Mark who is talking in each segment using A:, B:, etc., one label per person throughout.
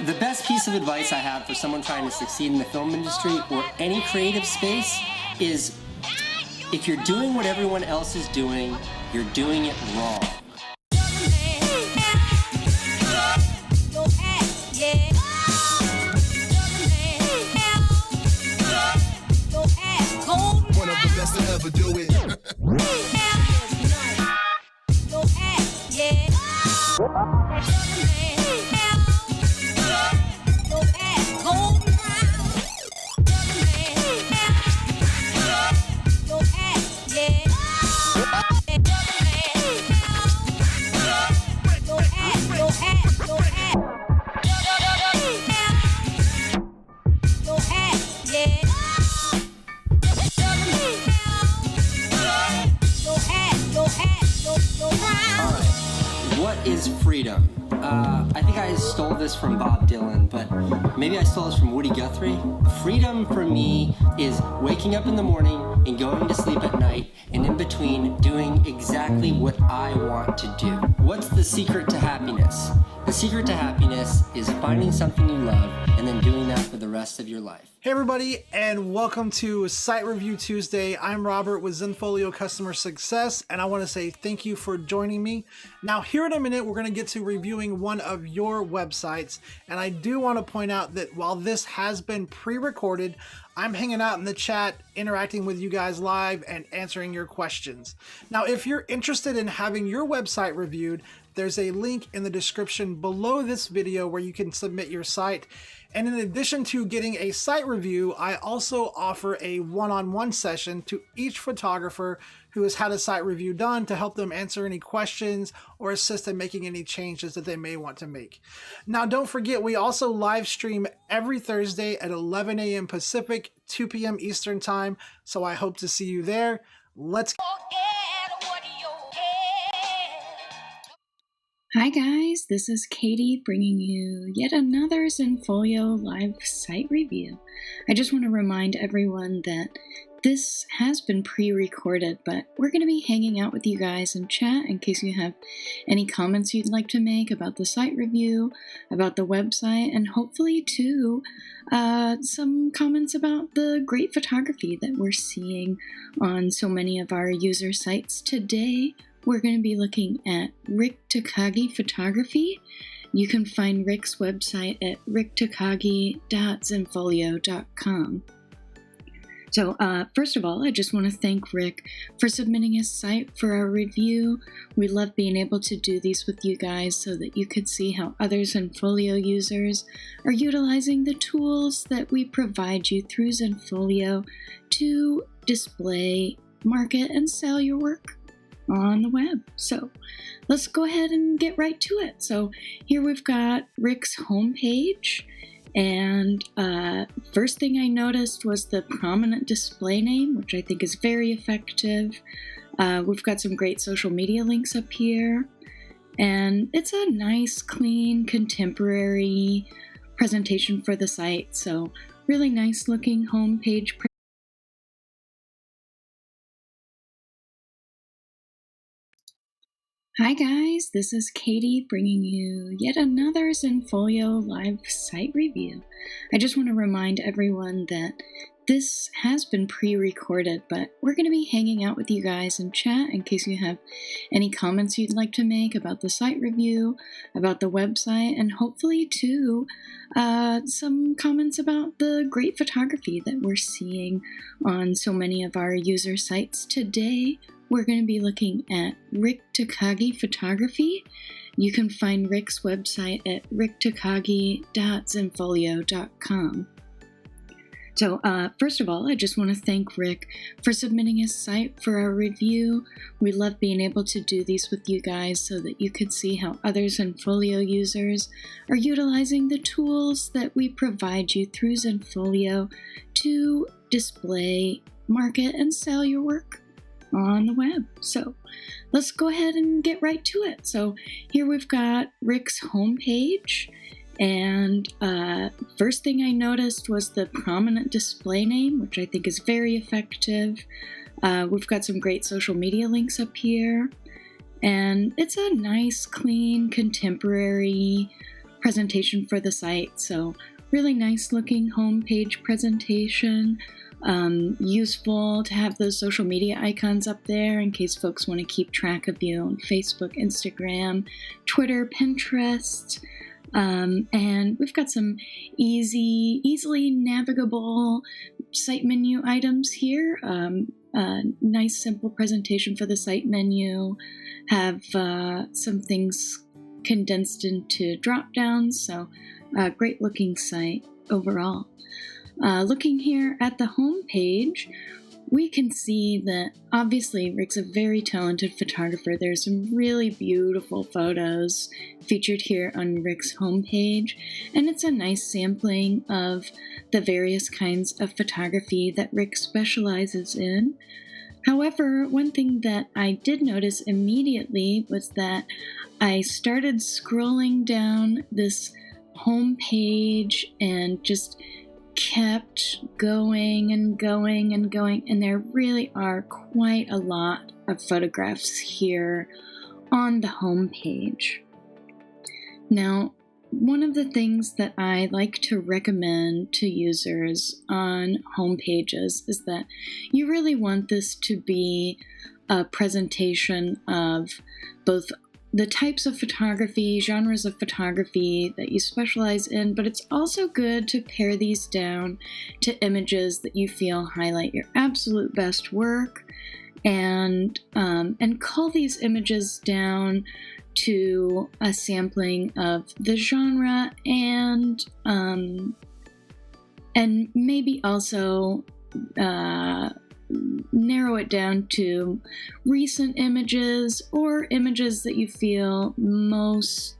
A: The best piece of advice I have for someone trying to succeed in the film industry or any creative space is if you're doing what everyone else is doing, you're doing it wrong.
B: One of the best to ever do it.
A: What is freedom? I think I stole this from Bob Dylan, but maybe I stole this from Woody Guthrie. Freedom for me is waking up in the morning and going to sleep at night, and in between doing exactly what I want to do. What's the secret to happiness? The secret to happiness is finding something you love and then doing that for the rest of your life.
C: Hey everybody, and welcome to Site Review Tuesday. I'm Robert with Zenfolio Customer Success, and I want to say thank you for joining me. Now, here in a minute, we're going to get to reviewing one of your websites, and I do want to point out that while this has been pre-recorded, I'm hanging out in the chat, interacting with you guys live and answering your questions. Now, if you're interested in having your website reviewed, there's a link in the description below this video where you can submit your site. And in addition to getting a site review, I also offer a one-on-one session to each photographer who has had a site review done to help them answer any questions or assist in making any changes that they may want to make. Now, don't forget, we also live stream every Thursday at 11 a.m. Pacific, 2 p.m. Eastern Time, so I hope to see you there. Let's go.
D: Hi guys, this is Katie bringing you yet another Zenfolio live site review. I just want to remind everyone that this has been pre-recorded, but we're going to be hanging out with you guys in chat in case you have any comments you'd like to make about the site review, about the website, and hopefully too some comments about the great photography that we're seeing on so many of our user sites. Today we're going to be looking at Rick Takagi Photography. You can find Rick's website at ricktakagi.zenfolio.com. So first of all, I just want to thank Rick for submitting his site for our review. We love being able to do these with you guys so that you could see how other Zenfolio users are utilizing the tools that we provide you through Zenfolio to display, market, and sell your work on the web. So let's go ahead and get right to it. So here we've got Rick's homepage, and first thing I noticed was the prominent display name, which I think is very effective. We've got some great social media links up here, and it's a nice, clean, contemporary presentation for the site. So really nice looking homepage. Hi guys, this is Katie bringing you yet another Zenfolio live site review. I just want to remind everyone that this has been pre-recorded, but we're going to be hanging out with you guys in chat in case you have any comments you'd like to make about the site review, about the website, and hopefully too some comments about the great photography that we're seeing on so many of our user sites. Today we're going to be looking at Rick Takagi Photography. You can find Rick's website at ricktakagi.zenfolio.com. So first of all, I just want to thank Rick for submitting his site for our review. We love being able to do these with you guys so that you could see how other Zenfolio users are utilizing the tools that we provide you through Zenfolio to display, market, and sell your work on the web. So let's go ahead and get right to it. So here we've got Rick's homepage, and first thing I noticed was the prominent display name, which I think is very effective. We've got some great social media links up here, and it's a nice, clean, contemporary presentation for the site. So really nice looking homepage presentation. Useful to have those social media icons up there in case folks want to keep track of you on Facebook, Instagram, Twitter, Pinterest. And we've got some easily navigable site menu items here. Nice simple presentation for the site menu. Have some things condensed into drop downs. So great looking site overall. Looking here at the home page, we can see that obviously Rick's a very talented photographer. There's some really beautiful photos featured here on Rick's homepage, and it's a nice sampling of the various kinds of photography that Rick specializes in. However, one thing that I did notice immediately was that I started scrolling down this homepage and just kept going and going and going, and there really are quite a lot of photographs here on the home page. Now, one of the things that I like to recommend to users on home pages is that you really want this to be a presentation of both the types of photography, genres of photography that you specialize in, but it's also good to pare these down to images that you feel highlight your absolute best work, and cull these images down to a sampling of the genre and maybe also narrow it down to recent images or images that you feel most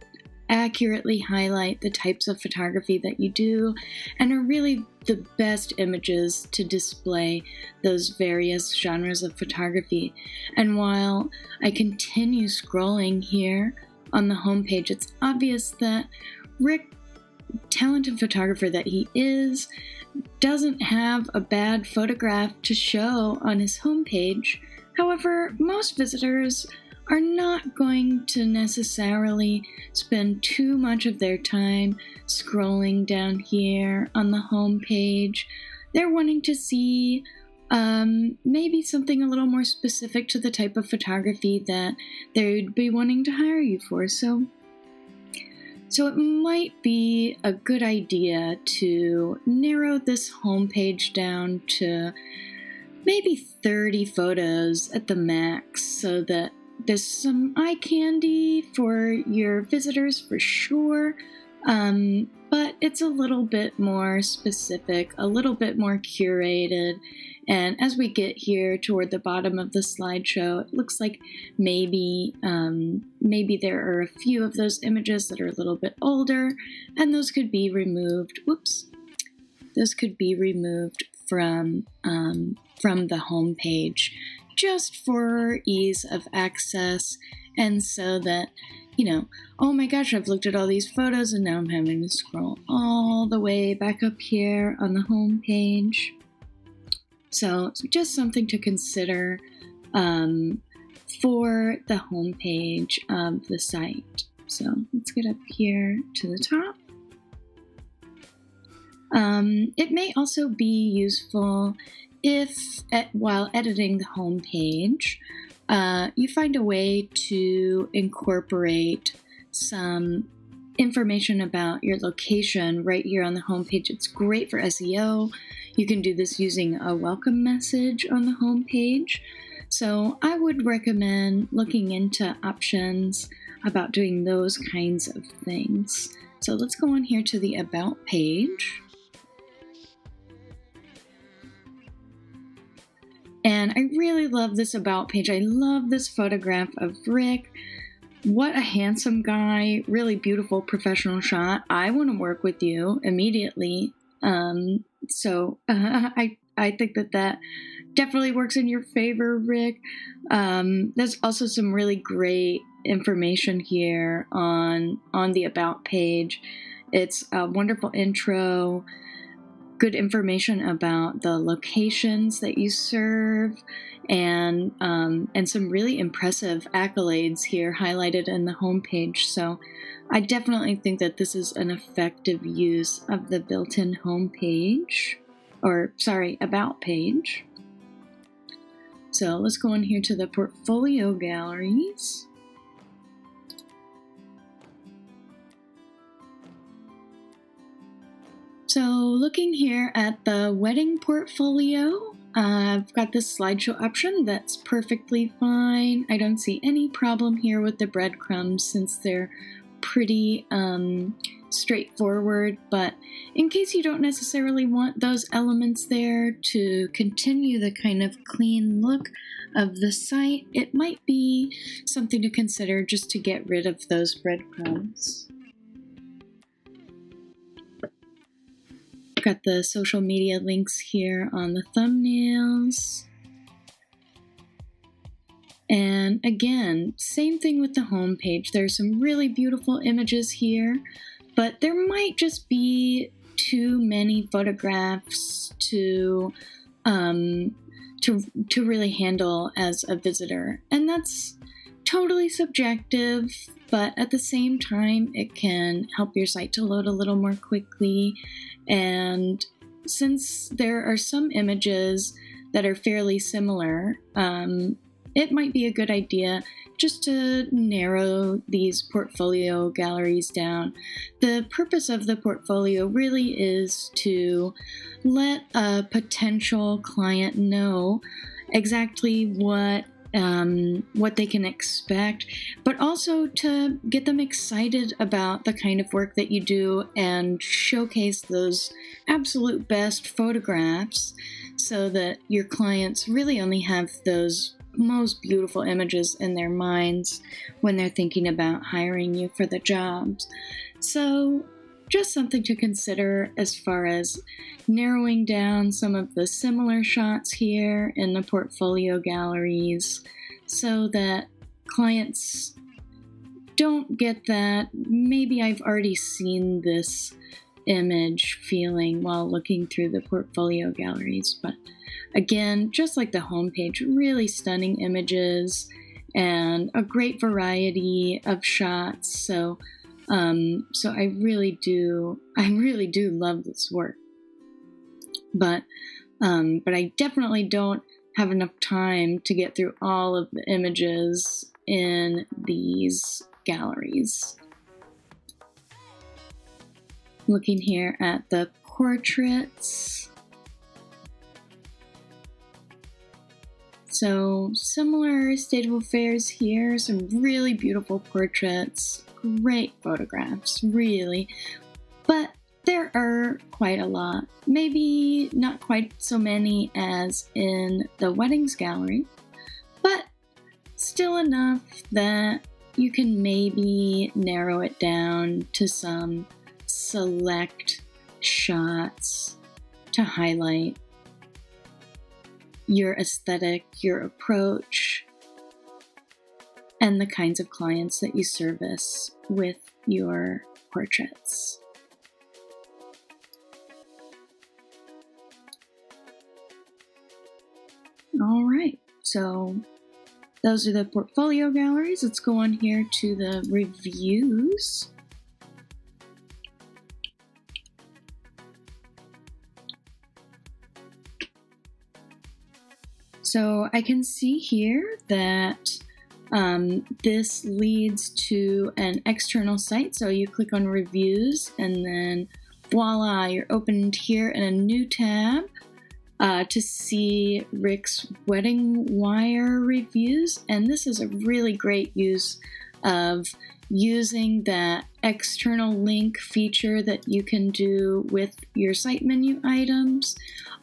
D: accurately highlight the types of photography that you do and are really the best images to display those various genres of photography. And while I continue scrolling here on the homepage, it's obvious that Rick, talented photographer that he is, doesn't have a bad photograph to show on his homepage. However, most visitors are not going to necessarily spend too much of their time scrolling down here on the homepage. They're wanting to see maybe something a little more specific to the type of photography that they'd be wanting to hire you for. So it might be a good idea to narrow this homepage down to maybe 30 photos at the max so that there's some eye candy for your visitors for sure, but it's a little bit more specific, a little bit more curated. And as we get here toward the bottom of the slideshow, it looks like maybe there are a few of those images that are a little bit older, and those could be removed. Those could be removed from the home page, just for ease of access, and so that, oh my gosh, I've looked at all these photos and now I'm having to scroll all the way back up here on the home page. So just something to consider for the homepage of the site. So let's get up here to the top. It may also be useful if, while editing the homepage, you find a way to incorporate some information about your location right here on the homepage. It's great for SEO. You can do this using a welcome message on the homepage. So I would recommend looking into options about doing those kinds of things. So let's go on here to the About page. And I really love this About page. I love this photograph of Rick. What a handsome guy. Really beautiful professional shot. I want to work with you immediately. So I think that definitely works in your favor, Rick. There's also some really great information here on the About page. It's a wonderful intro. good information about the locations that you serve, and some really impressive accolades here highlighted in the homepage. So I definitely think that this is an effective use of the built-in homepage, or sorry, about page. So let's go in here to the portfolio galleries. So looking here at the wedding portfolio, I've got this slideshow option that's perfectly fine. I don't see any problem here with the breadcrumbs since they're pretty straightforward, but in case you don't necessarily want those elements there to continue the kind of clean look of the site, it might be something to consider just to get rid of those breadcrumbs. Got the social media links here on the thumbnails. And again, same thing with the home page. There's some really beautiful images here, but there might just be too many photographs to really handle as a visitor. And that's totally subjective, but at the same time, it can help your site to load a little more quickly. And since there are some images that are fairly similar, it might be a good idea just to narrow these portfolio galleries down. The purpose of the portfolio really is to let a potential client know exactly what they can expect, but also to get them excited about the kind of work that you do and showcase those absolute best photographs so that your clients really only have those most beautiful images in their minds when they're thinking about hiring you for the jobs. So just something to consider as far as narrowing down some of the similar shots here in the portfolio galleries so that clients don't get that maybe I've already seen this image feeling while looking through the portfolio galleries. But again, just like the homepage, really stunning images and a great variety of shots. So I really do love this work. But I definitely don't have enough time to get through all of the images in these galleries. Looking here at the portraits. So similar state of affairs here, some really beautiful portraits, great photographs, really, but there are quite a lot. Maybe not quite so many as in the weddings gallery, but still enough that you can maybe narrow it down to some select shots to highlight your aesthetic, your approach, and the kinds of clients that you service with your portraits. All right, so those are the portfolio galleries. Let's go on here to the reviews. So I can see here that this leads to an external site. So you click on reviews and then voila, you're opened here in a new tab to see Rick's wedding wire reviews. And this is a really great use of using that external link feature that you can do with your site menu items.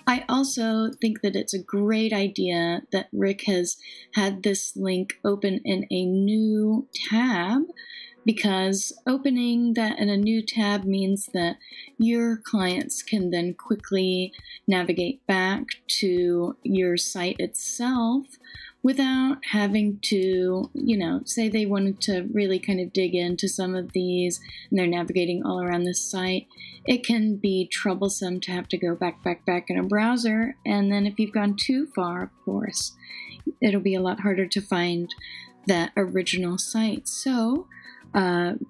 D: I also think that it's a great idea that Rick has had this link open in a new tab because opening that in a new tab means that your clients can then quickly navigate back to your site itself without having to, say they wanted to really kind of dig into some of these and they're navigating all around the site. It can be troublesome to have to go back in a browser. And then if you've gone too far, of course, it'll be a lot harder to find that original site. So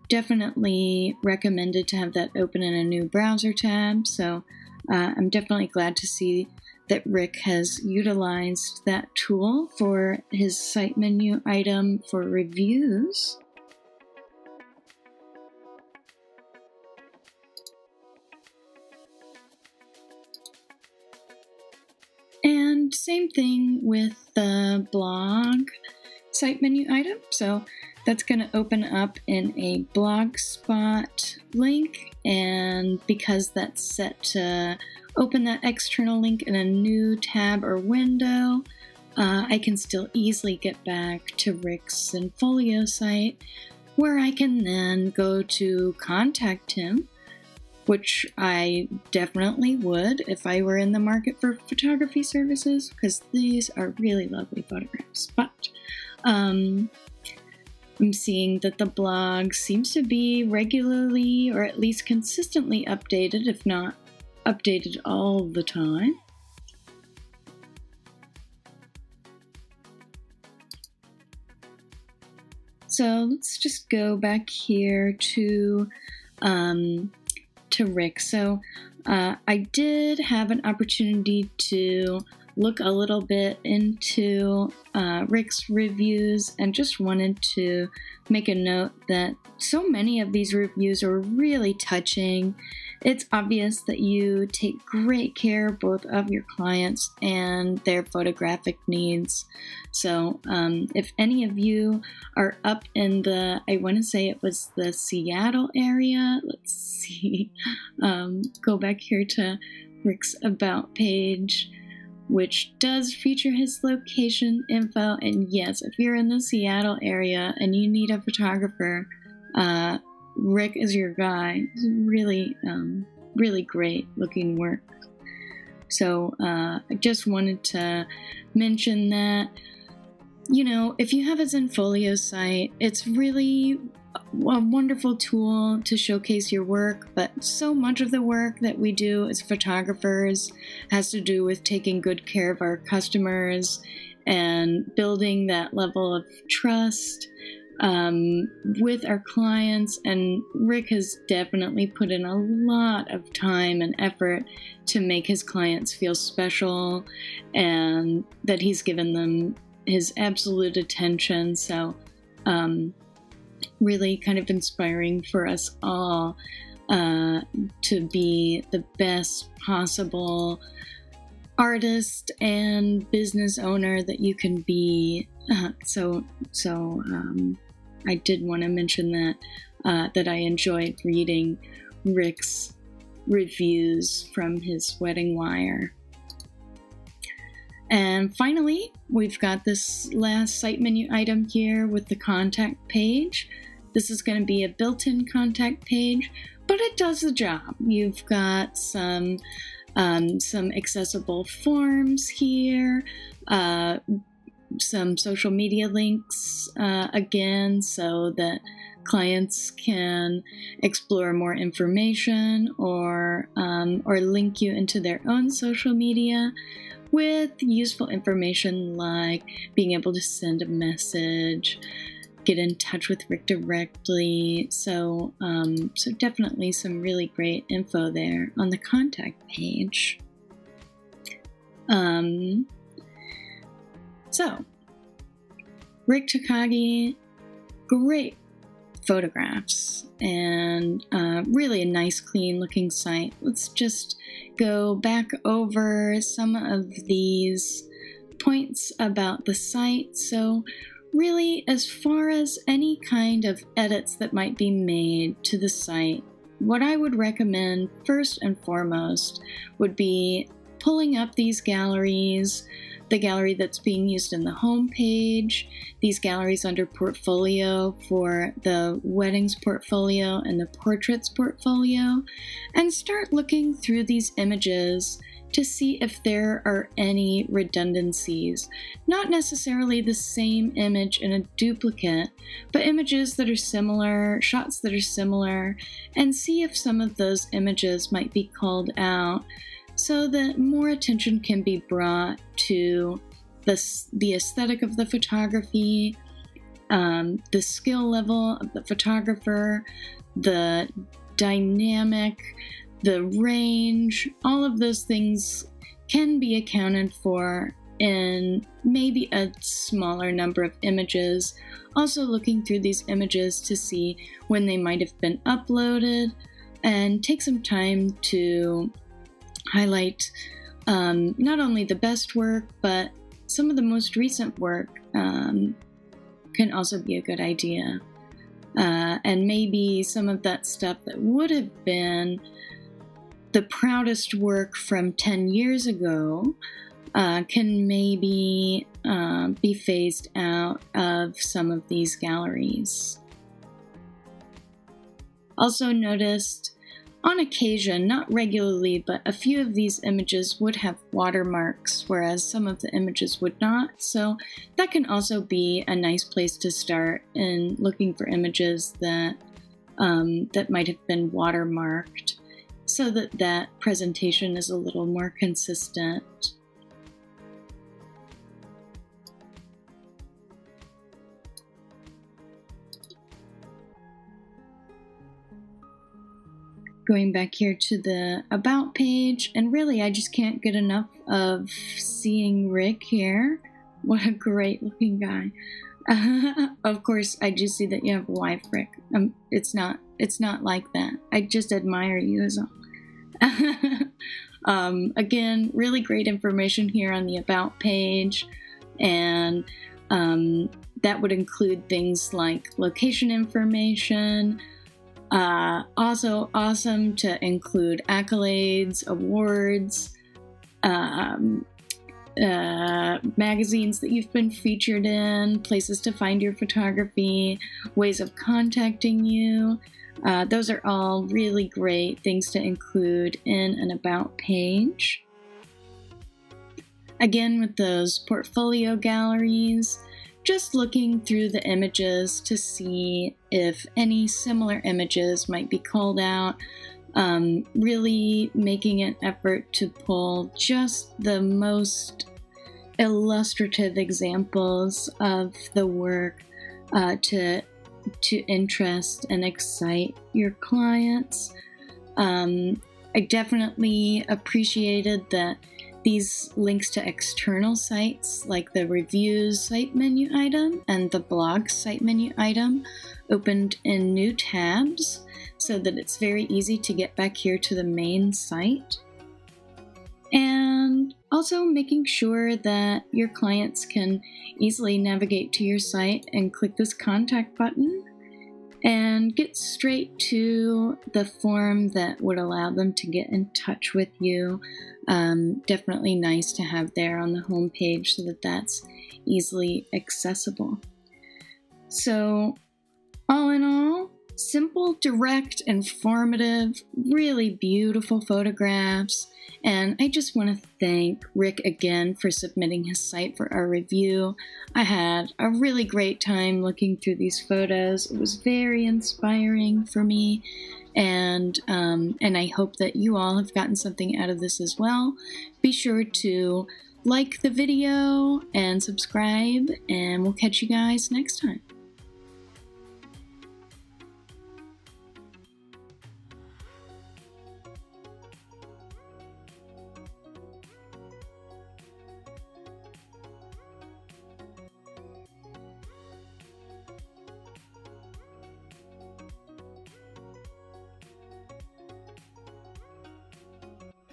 D: definitely recommended to have that open in a new browser tab. So I'm definitely glad to see that Rick has utilized that tool for his site menu item for reviews. And same thing with the blog site menu item. So that's going to open up in a Blogspot link, and because that's set to open that external link in a new tab or window, I can still easily get back to Rick's Zenfolio site, where I can then go to contact him, which I definitely would if I were in the market for photography services, because these are really lovely photographs. But I'm seeing that the blog seems to be regularly or at least consistently updated, if not updated all the time. So let's just go back here to Rick. So I did have an opportunity to look a little bit into Rick's reviews, and just wanted to make a note that so many of these reviews are really touching. It's obvious that you take great care both of your clients and their photographic needs. So if any of you are up in the, I want to say it was the Seattle area, let's see, go back here to Rick's About page, which does feature his location info. And yes, if you're in the Seattle area and you need a photographer, Rick is your guy. It's really, really great looking work. So I just wanted to mention that, if you have a Zenfolio site, it's really a wonderful tool to showcase your work, but so much of the work that we do as photographers has to do with taking good care of our customers and building that level of trust with our clients. And Rick has definitely put in a lot of time and effort to make his clients feel special and that he's given them his absolute attention. So really kind of inspiring for us all to be the best possible artist and business owner that you can be. So I did want to mention that I enjoyed reading Rick's reviews from his Wedding Wire. And finally, we've got this last site menu item here with the contact page. This is going to be a built-in contact page, but it does the job. You've got some accessible forms here, some social media links, again, so that clients can explore more information or link you into their own social media with useful information like being able to send a message, get in touch with Rick directly. So definitely some really great info there on the contact page. So Rick Takagi, great photographs and really a nice clean looking site. Let's just go back over some of these points about the site. So really, as far as any kind of edits that might be made to the site, what I would recommend first and foremost would be pulling up these galleries the gallery that's being used in the home page, these galleries under portfolio for the weddings portfolio and the portraits portfolio, and start looking through these images to see if there are any redundancies. Not necessarily the same image in a duplicate, but images that are similar, shots that are similar, and see if some of those images might be called out so that more attention can be brought to the aesthetic of the photography, the skill level of the photographer, the dynamic, the range. All of those things can be accounted for in maybe a smaller number of images. Also looking through these images to see when they might have been uploaded, and take some time to highlight not only the best work, but some of the most recent work can also be a good idea. And maybe some of that stuff that would have been the proudest work from 10 years ago can maybe be phased out of some of these galleries. Also noticed, on occasion, not regularly, but a few of these images would have watermarks, whereas some of the images would not. So that can also be a nice place to start in looking for images that that might have been watermarked, so that presentation is a little more consistent. Going back here to the About page, and really I just can't get enough of seeing Rick here. What a great looking guy. Of course, I do see that you have a wife, Rick. It's not like that. I just admire you as all. Again, really great information here on the About page, and that would include things like location information. Also awesome to include accolades, awards, magazines that you've been featured in, places to find your photography, ways of contacting you. Those are all really great things to include in an About page. Again, with those portfolio galleries, just looking through the images to see if any similar images might be called out, really making an effort to pull just the most illustrative examples of the work to interest and excite your clients. I definitely appreciated that these links to external sites like the reviews site menu item and the blog site menu item opened in new tabs so that it's very easy to get back here to the main site. And also making sure that your clients can easily navigate to your site and click this contact button and get straight to the form that would allow them to get in touch with you. Definitely nice to have there on the home page so that that's easily accessible. So, all in all, simple, direct, informative, really beautiful photographs. And I just want to thank Rick again for submitting his site for our review. I had a really great time looking through these photos. It was very inspiring for me. And I hope that you all have gotten something out of this as well. Be sure to like the video and subscribe, and we'll catch you guys next time.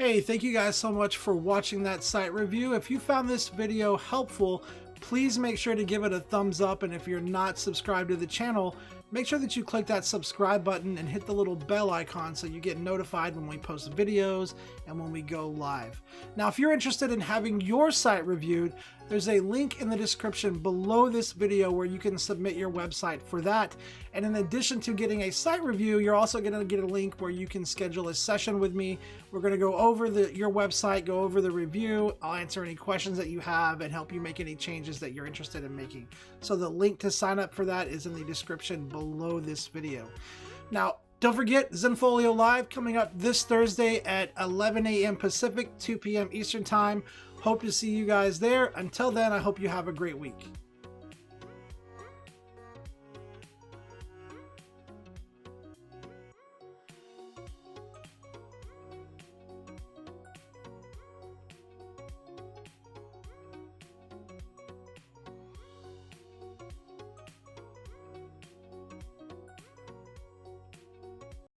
C: Hey, thank you guys so much for watching that site review. If you found this video helpful, please make sure to give it a thumbs up, and if you're not subscribed to the channel, make sure that you click that subscribe button and hit the little bell icon so you get notified when we post videos and when we go live. Now, if you're interested in having your site reviewed, there's a link in the description below this video where you can submit your website for that. And in addition to getting a site review, you're also going to get a link where you can schedule a session with me. We're going to go over your website, go over the review. I'll answer any questions that you have and help you make any changes that you're interested in making. So the link to sign up for that is in the description below this video. Now, don't forget, Zenfolio Live coming up this Thursday at 11 a.m. Pacific, 2 p.m. Eastern Time. Hope to see you guys there. Until then, I hope you have a great week.